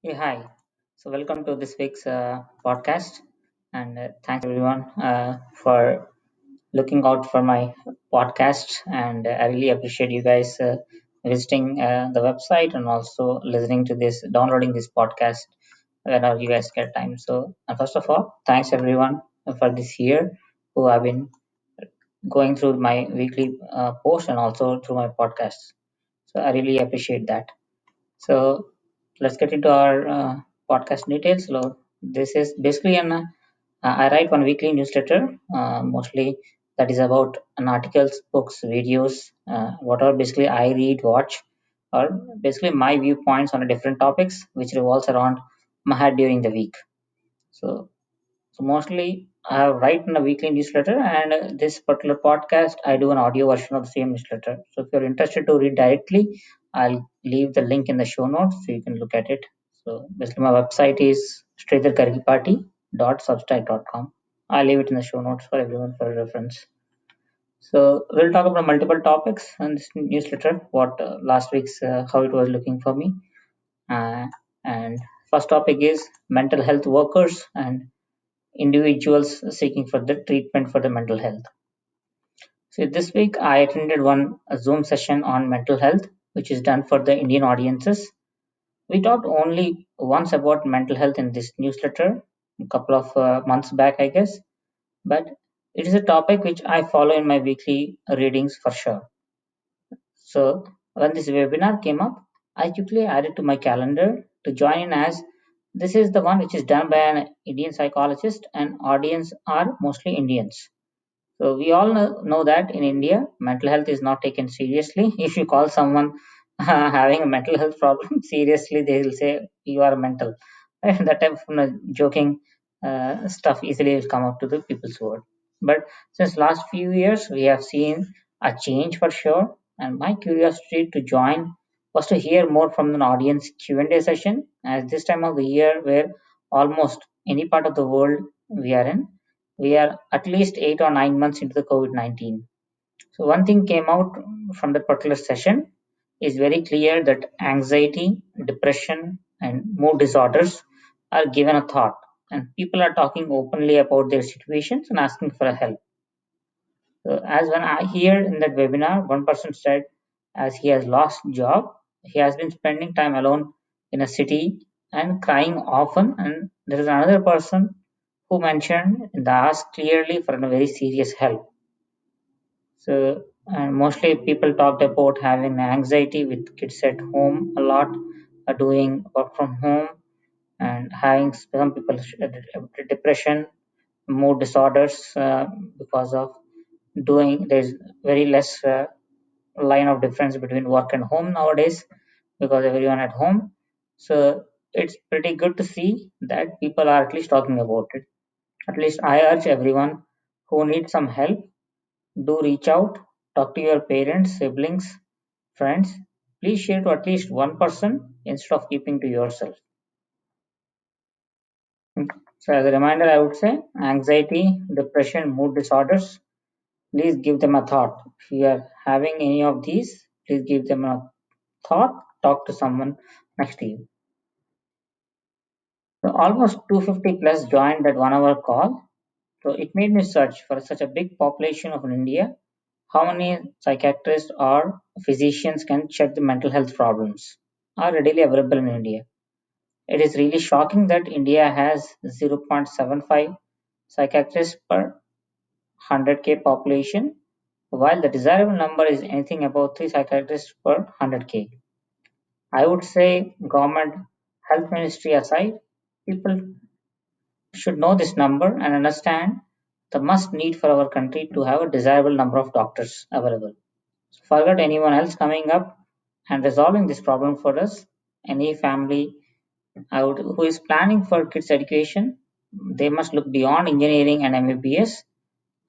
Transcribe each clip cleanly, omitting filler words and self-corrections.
Hey, hi. So, welcome to this week's podcast, and thanks everyone for looking out for my podcast. And I really appreciate you guys visiting the website and also listening to this, downloading this podcast whenever you guys get time. So, first of all, thanks everyone for this year who have been going through my weekly post and also through my podcasts. So, I really appreciate that. So let's get into our podcast details. So this is basically I write one weekly newsletter, mostly that is about an articles, books, videos, whatever basically I read, watch, or basically my viewpoints on different topics which revolves around my head during the week. So so mostly I write in a weekly newsletter, and this particular podcast I do an audio version of the same newsletter. So if you're interested to read directly, I'll leave the link in the show notes so you can look at it. So basically my website is sridharkargipati.substack.com. I'll leave it in the show notes for everyone for reference. So we'll talk about multiple topics in this newsletter. What last week's how it was looking for me, uh, and first topic is mental health workers and individuals seeking for the treatment for the mental health. So this week I attended one Zoom session on mental health, which is done for the Indian audiences. We talked only once about mental health in this newsletter, a couple of months back, I guess, but it is a topic which I follow in my weekly readings for sure. So when this webinar came up, I quickly added to my calendar to join in as this is the one which is done by an Indian psychologist and audience are mostly Indians. So we all know that in India, mental health is not taken seriously. If you call someone having a mental health problem seriously, they will say you are mental. That type of joking stuff easily will come up to the people's word. But since last few years, we have seen a change for sure. And my curiosity to join was to hear more from an audience Q&A session. At this time of the year, where almost any part of the world we are in, we are at least 8 or 9 months into the COVID-19. So one thing came out from that particular session is very clear that anxiety, depression, and mood disorders are given a thought, and people are talking openly about their situations and asking for help. So as when I hear in that webinar, one person said, as he has lost job, he has been spending time alone in a city and crying often. And there is another person who mentioned the ask clearly for a very serious help. So, and mostly people talked about having anxiety with kids at home a lot, doing work from home, and having some people depression, mood disorders because of doing. There's very less line of difference between work and home nowadays because everyone at home. So it's pretty good to see that people are at least talking about it. At least I urge everyone who needs some help, do reach out, talk to your parents, siblings, friends. Please share to at least one person instead of keeping to yourself. So, as a reminder, I would say anxiety, depression, mood disorders, please give them a thought. If you are having any of these, please give them a thought, talk to someone next to you. So, almost 250 plus joined that 1 hour call. So, it made me search for such a big population of India. How many psychiatrists or physicians can check the mental health problems are readily available in India? It is really shocking that India has 0.75 psychiatrists per 100k population, while the desirable number is anything about 3 psychiatrists per 100k. I would say, government health ministry aside, people should know this number and understand the must need for our country to have a desirable number of doctors available. Forget anyone else coming up and resolving this problem for us. Any family who is planning for kids' education, they must look beyond engineering and MBBS,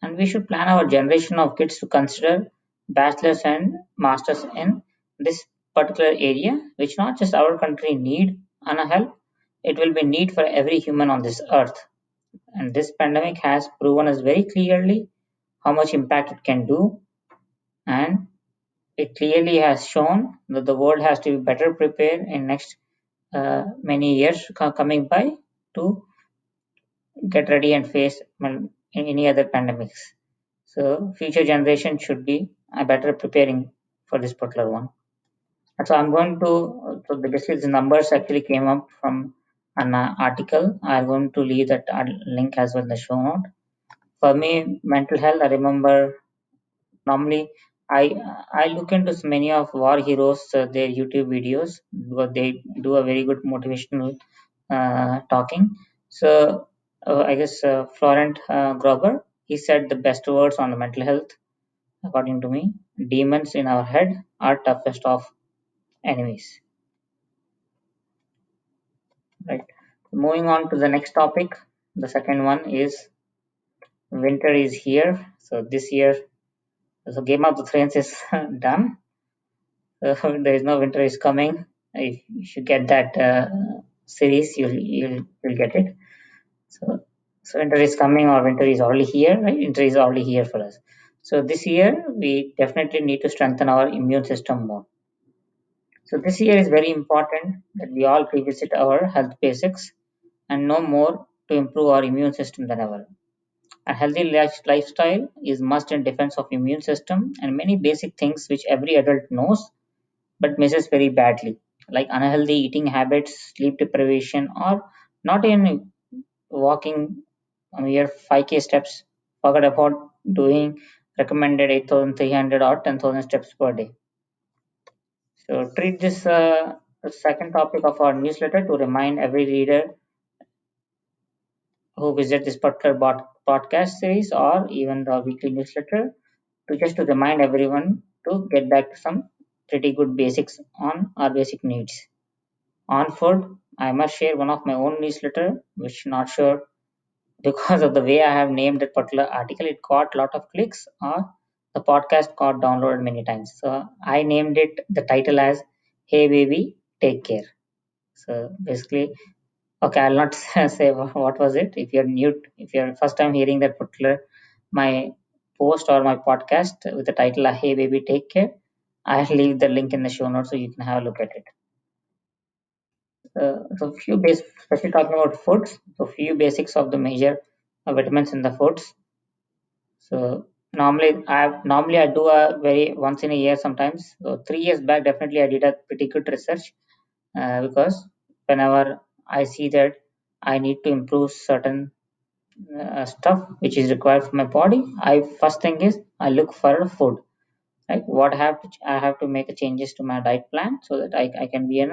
and we should plan our generation of kids to consider bachelor's and master's in this particular area, which not just our country need and a help, it will be need for every human on this earth. And this pandemic has proven us very clearly how much impact it can do, and it clearly has shown that the world has to be better prepared in next many years coming by to get ready and face any other pandemics. So future generation should be better preparing for this particular one. So I'm going to, so the basically the numbers actually came up from an article. I'm going to leave that link as well in the show note. For me, mental health, I remember normally I look into many of war heroes, their YouTube videos, because they do a very good motivational talking. So I guess Florent Grober, he said the best words on the mental health, according to me. Demons in our head are toughest of enemies. Right. Moving on to the next topic. The second one is winter is here. So this year, so Game of the Thrones is done. There is no winter is coming. If you should get that series, you'll get it. So so winter is coming or winter is already here, right? Winter is already here for us. So this year we definitely need to strengthen our immune system more. So this year is very important that we all revisit our health basics and know more to improve our immune system than ever. A healthy lifestyle is must in defense of immune system and many basic things which every adult knows but misses very badly, like unhealthy eating habits, sleep deprivation, or not even walking a mere 5k steps. Forget about doing recommended 8,300 or 10,000 steps per day. So treat this the second topic of our newsletter to remind every reader who visit this particular podcast series or even the weekly newsletter to just to remind everyone to get back to some pretty good basics on our basic needs. On food, I must share one of my own newsletter, which not sure because of the way I have named that particular article, it got a lot of clicks or the podcast got downloaded many times. So I named it the title as Hey Baby, Take Care. So basically, okay, I'll not say what was it. If you're new, if you're first time hearing that particular my post or my podcast with the title "Hey Baby, Take Care," I'll leave the link in the show notes so you can have a look at it. So few basic, especially talking about foods. So few basics of the major vitamins in the foods. So normally I do a very once in a year sometimes. So 3 years back, definitely I did a pretty good research because whenever I see that I need to improve certain stuff which is required for my body, I first thing is I look for food. Right, what I have to make a changes to my diet plan so that I can be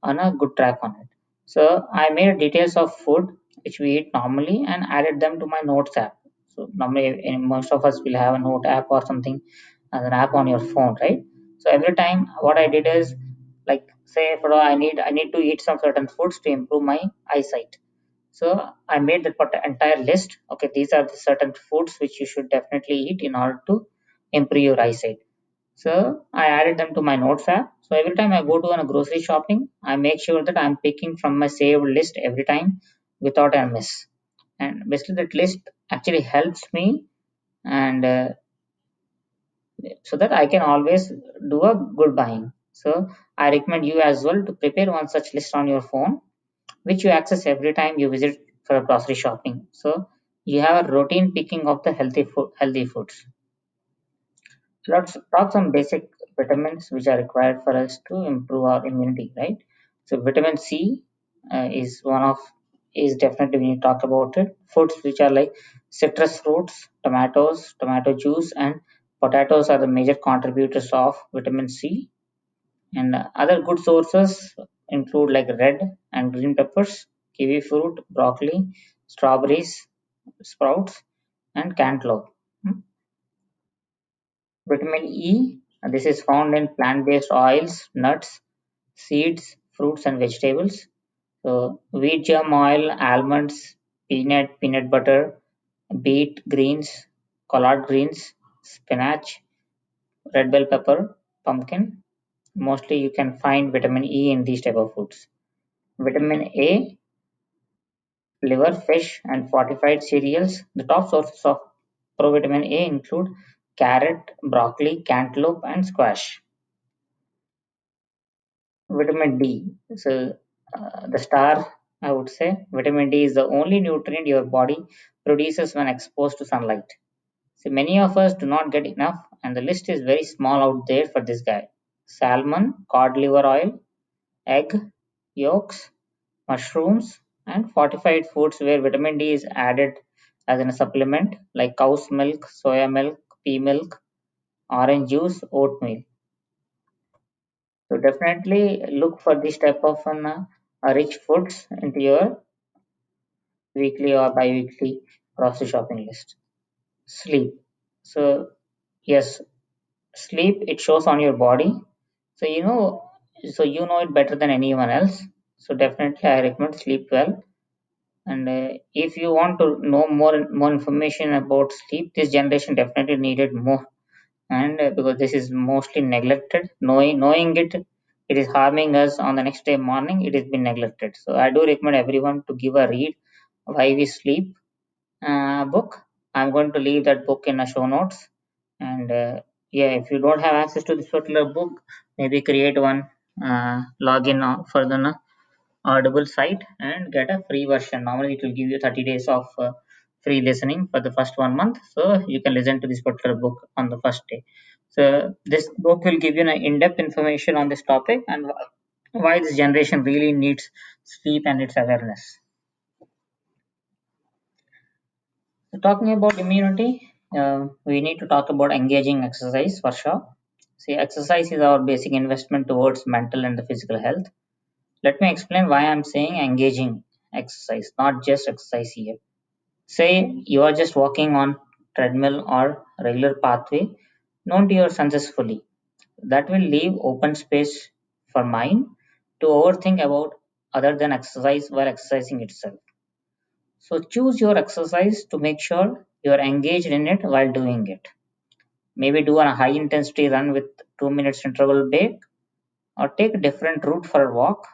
on a good track on it. So I made details of food which we eat normally and added them to my notes app. So normally most of us will have a note app or something as an app on your phone, right? So every time what I did is like say for I need to eat some certain foods to improve my eyesight. So I made that entire list. Okay, these are the certain foods which you should definitely eat in order to improve your eyesight. So I added them to my notes app. So every time I go to a grocery shopping, I make sure that I'm picking from my saved list every time without a miss. And basically that list actually helps me and so that I can always do a good buying. So I recommend you as well to prepare one such list on your phone, which you access every time you visit for grocery shopping. So you have a routine picking of the healthy foods. Let's talk some basic vitamins which are required for us to improve our immunity, right? So vitamin C is one of is definitely we need to talk about it. Foods which are like citrus fruits, tomatoes, tomato juice, and potatoes are the major contributors of vitamin C. And other good sources include like red and green peppers, kiwi fruit, broccoli, strawberries, sprouts, and cantaloupe. Hmm. Vitamin E, this is found in plant-based oils, nuts, seeds, fruits, and vegetables. So, wheat germ oil, almonds, peanut butter, beet greens, collard greens, spinach, red bell pepper, pumpkin. Mostly you can find vitamin E in these type of foods. Vitamin A, liver, fish, and fortified cereals. The top sources of provitamin A include carrot, broccoli, cantaloupe, and squash. Vitamin D. So the star, I would say. Vitamin D is the only nutrient your body produces when exposed to sunlight. So many of us do not get enough, and the list is very small out there for this guy. Salmon, cod liver oil, egg, yolks, mushrooms, and fortified foods where vitamin D is added as in a supplement like cow's milk, soya milk, pea milk, orange juice, oatmeal. So definitely look for this type of rich foods into your weekly or bi-weekly grocery shopping list. Sleep. So yes, sleep it shows on your body. So you know it better than anyone else. So definitely I recommend sleep well. And if you want to know more information about sleep, this generation definitely needed more. And because this is mostly neglected, knowing it is harming us on the next day morning. It has been neglected. So I do recommend everyone to give a read. Why We Sleep book. I'm going to leave that book in the show notes. And yeah, if you don't have access to this particular book, maybe create one login for the Audible site and get a free version. Normally, it will give you 30 days of free listening for the first 1 month. So you can listen to this particular book on the first day. So this book will give you an in-depth information on this topic and why this generation really needs sleep and its awareness. So talking about immunity, we need to talk about engaging exercise for sure. See, exercise is our basic investment towards mental and the physical health. Let me explain why I'm saying engaging exercise, not just exercise here. Say you are just walking on treadmill or regular pathway known to your senses fully. That will leave open space for mind to overthink about other than exercise while exercising itself. So choose your exercise to make sure you are engaged in it while doing it. Maybe do a high intensity run with 2 minutes interval break, or take a different route for a walk,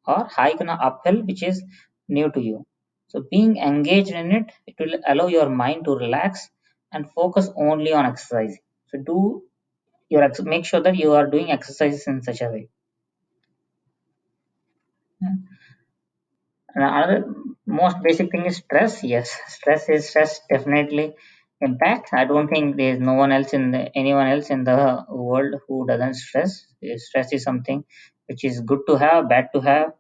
or hike an uphill which is new to you. So being engaged in it, it will allow your mind to relax and focus only on exercising. So make sure that you are doing exercises in such a way. And another most basic thing is stress. Yes, stress definitely impact. I don't think there's no one else anyone else in the world who doesn't stress. Stress is something which is good to have, bad to have,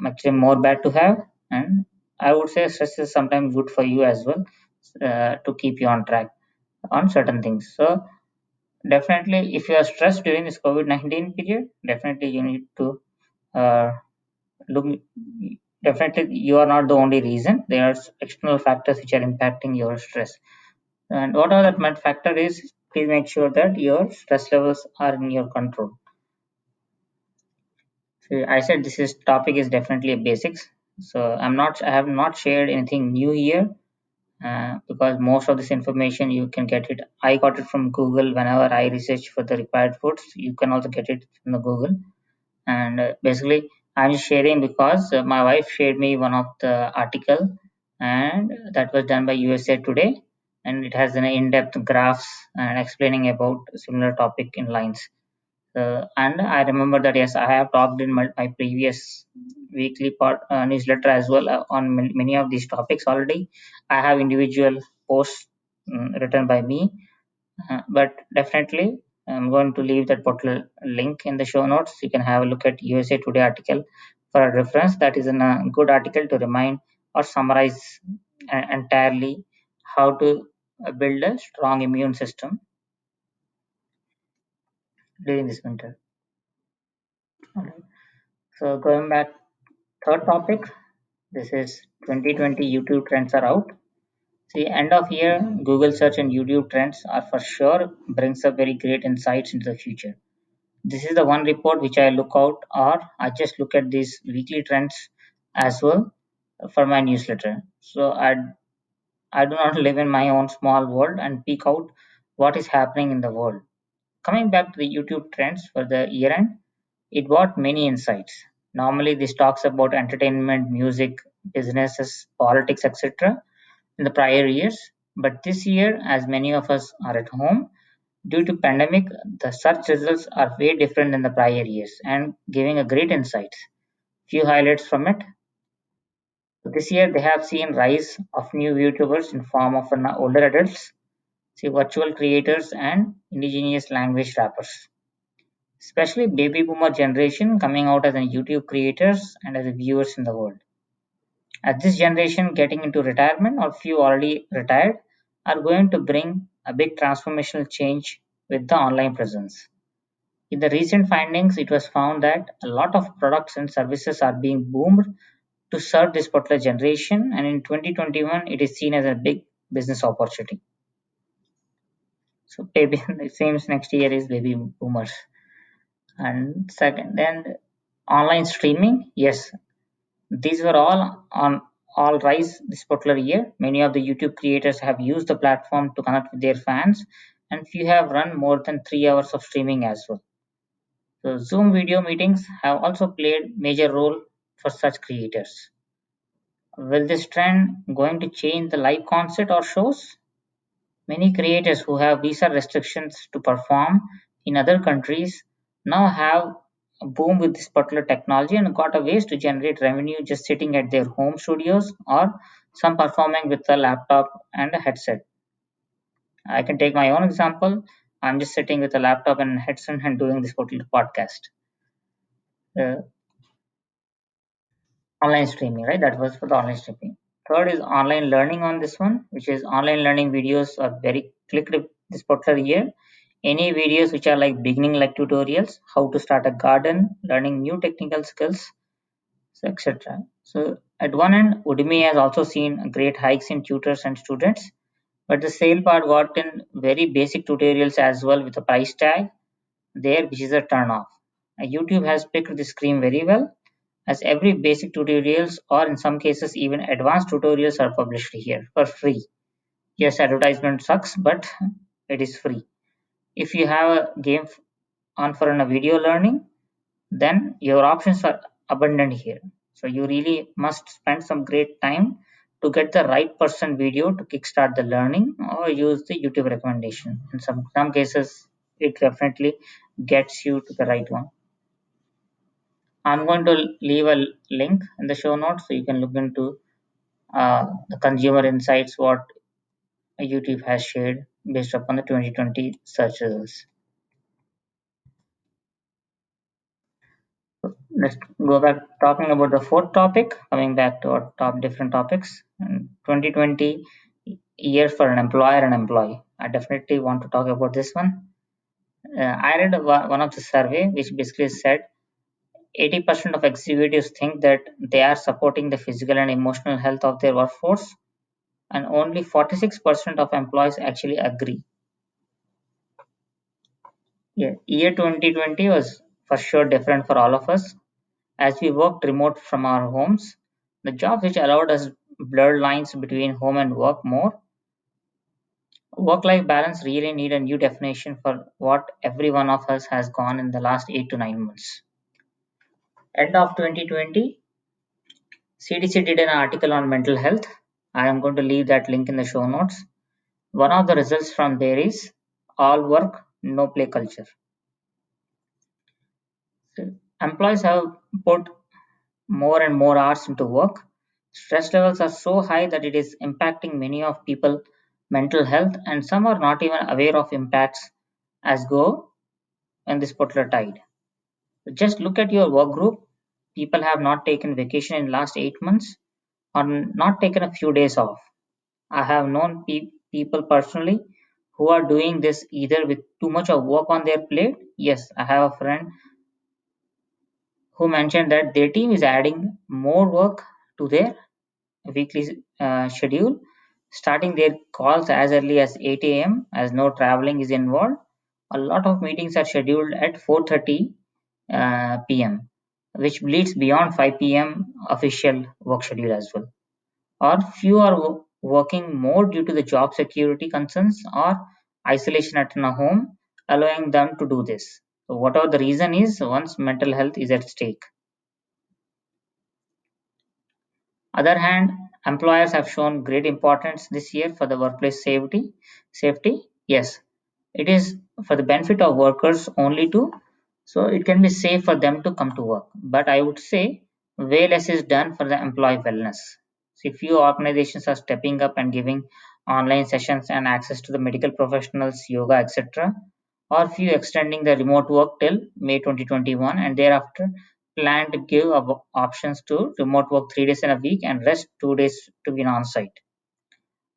actually more bad to have. And I would say stress is sometimes good for you as well, to keep you on track on certain things. So definitely if you are stressed during this COVID-19 period, definitely you need to uh, look. Definitely you are not the only reason. There are external factors which are impacting your stress, and whatever that factor is, please make sure that your stress levels are in your control. So I said this is topic is definitely a basics. So I have not shared anything new here, because most of this information you can get it. I got it from Google whenever I research for the required foods. You can also get it from the Google. And basically, I'm just sharing because my wife shared me one of the article, and that was done by USA Today, and it has an in-depth graphs and explaining about similar topic in lines. And I remember that yes, I have talked in my previous weekly newsletter as well on many of these topics already. I have individual posts written by me, but definitely I'm going to leave that portal link in the show notes. You can have a look at USA Today article for a reference. That is a good article to remind or summarize entirely how to build a strong immune system during this winter. Alright. So going back, third topic. This is 2020 YouTube trends are out. See, end of year Google search and YouTube trends are for sure brings up very great insights into the future. This is the one report which I look out, or I just look at these weekly trends as well for my newsletter. So I do not live in my own small world and peek out what is happening in the world. Coming back to the YouTube trends for the year end, it brought many insights. Normally, this talks about entertainment, music, businesses, politics, etc. in the prior years, but this year, as many of us are at home, due to pandemic, the search results are way different than the prior years and giving a great insights. Few highlights from it. This year they have seen rise of new YouTubers in form of older adults, see virtual creators and indigenous language rappers. Especially baby boomer generation coming out as a YouTube creators and as a viewers in the world. As this generation getting into retirement or few already retired are going to bring a big transformational change with the online presence. In the recent findings, it was found that a lot of products and services are being boomed to serve this particular generation, and in 2021, it is seen as a big business opportunity. So, baby, it seems next year is baby boomers. And second, then online streaming, yes, these were all rise this particular year. Many of the YouTube creators have used the platform to connect with their fans, and few have run more than 3 hours of streaming as well. So Zoom video meetings have also played major role for such creators. Will this trend going to change the live concert or shows? Many creators who have visa restrictions to perform in other countries now have a boom with this particular technology and got a ways to generate revenue just sitting at their home studios or some performing with a laptop and a headset. I can take my own example. I'm just sitting with a laptop and headset and doing this particular podcast. Uh, Online streaming, right? That was for the online streaming. Third is online learning on this one, which is online learning videos are very clicked this particular year. Any videos which are like beginning like tutorials, how to start a garden, learning new technical skills, so etc. So at one end, Udemy has also seen great hikes in tutors and students, but the sale part got in very basic tutorials as well with a price tag there, which is a turn off. YouTube has picked the screen very well as every basic tutorials or in some cases even advanced tutorials are published here for free. Yes, advertisement sucks, but it is free. If you have a game on for a video learning, then your options are abundant here. So you really must spend some great time to get the right person video to kickstart the learning or use the YouTube recommendation. In some cases, it definitely gets you to the right one. I'm going to leave a link in the show notes so you can look into the consumer insights what YouTube has shared based upon the 2020 search results. Let's go back talking about the fourth topic, coming back to our top different topics. 2020 year for an employer and employee. I definitely want to talk about this one. I read one of the survey which basically said 80% of executives think that they are supporting the physical and emotional health of their workforce, and only 46% of employees actually agree. Yeah, year 2020 was for sure different for all of us. As we worked remote from our homes, the jobs which allowed us blurred lines between home and work more. Work-life balance really need a new definition for what every one of us has gone in the last 8 to 9 months. End of 2020, CDC did an article on mental health. I am going to leave that link in the show notes. One of the results from there is all work, no play culture. So employees have put more and more hours into work. Stress levels are so high that it is impacting many of people mental health, and some are not even aware of impacts as go in this particular tide. Just look at your work group. People have not taken vacation in last 8 months or not taken a few days off. I have known people personally who are doing this either with too much of work on their plate. Yes, I have a friend who mentioned that their team is adding more work to their weekly schedule, starting their calls as early as 8 a.m. as no traveling is involved. A lot of meetings are scheduled at 4:30 p.m., which bleeds beyond 5 p.m. official work schedule as well. Or few are working more due to the job security concerns or isolation at home, allowing them to do this. So whatever the reason is, one's mental health is at stake. Other hand, employers have shown great importance this year for the workplace safety. Safety, yes, it is for the benefit of workers only too. So it can be safe for them to come to work. But I would say way less is done for the employee wellness. See, few organizations are stepping up and giving online sessions and access to the medical professionals, yoga, etc. Or few extending the remote work till May 2021 and thereafter plan to give options to remote work 3 days in a week and rest 2 days to be on site.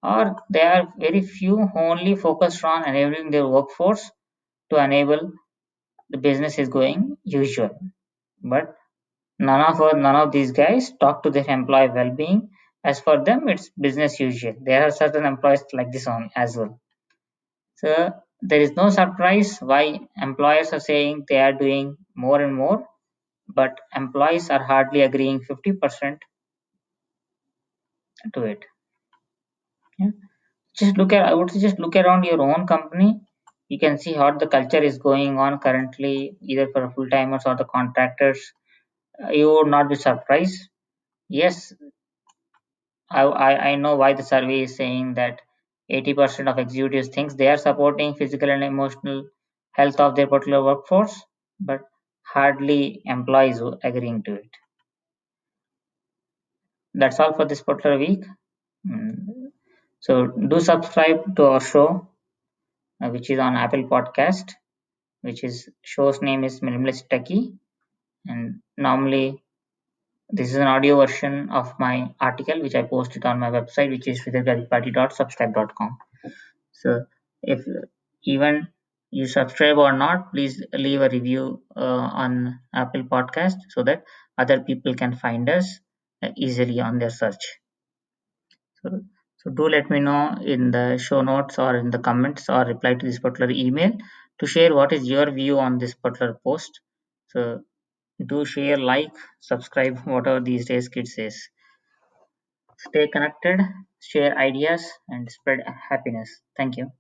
Or there are very few only focused on enabling their workforce to enable the business is going usual. But none of these guys talk to their employee well-being. As for them, it's business usual. There are certain employees like this on as well. So there is no surprise why employers are saying they are doing more and more, but employees are hardly agreeing 50% to it. Yeah. Just look at I would say just look around your own company. You can see how the culture is going on currently, either for full timers or the contractors. You would not be surprised. Yes, I know why the survey is saying that 80% of executives thinks they are supporting physical and emotional health of their particular workforce, but hardly employees who agreeing to it. That's all for this particular week. Mm. So do subscribe to our show, which is on Apple Podcast, which is show's name is Minimalist Techie, and normally this is an audio version of my article which I posted on my website, which is vidyagadipati.substack.com. So if even you subscribe or not, please leave a review on Apple Podcast so that other people can find us easily on their search. So, so do let me know in the show notes or in the comments or reply to this particular email to share what is your view on this particular post. So do share, like, subscribe, whatever these days kids says. Stay connected, share ideas, and spread happiness. Thank you.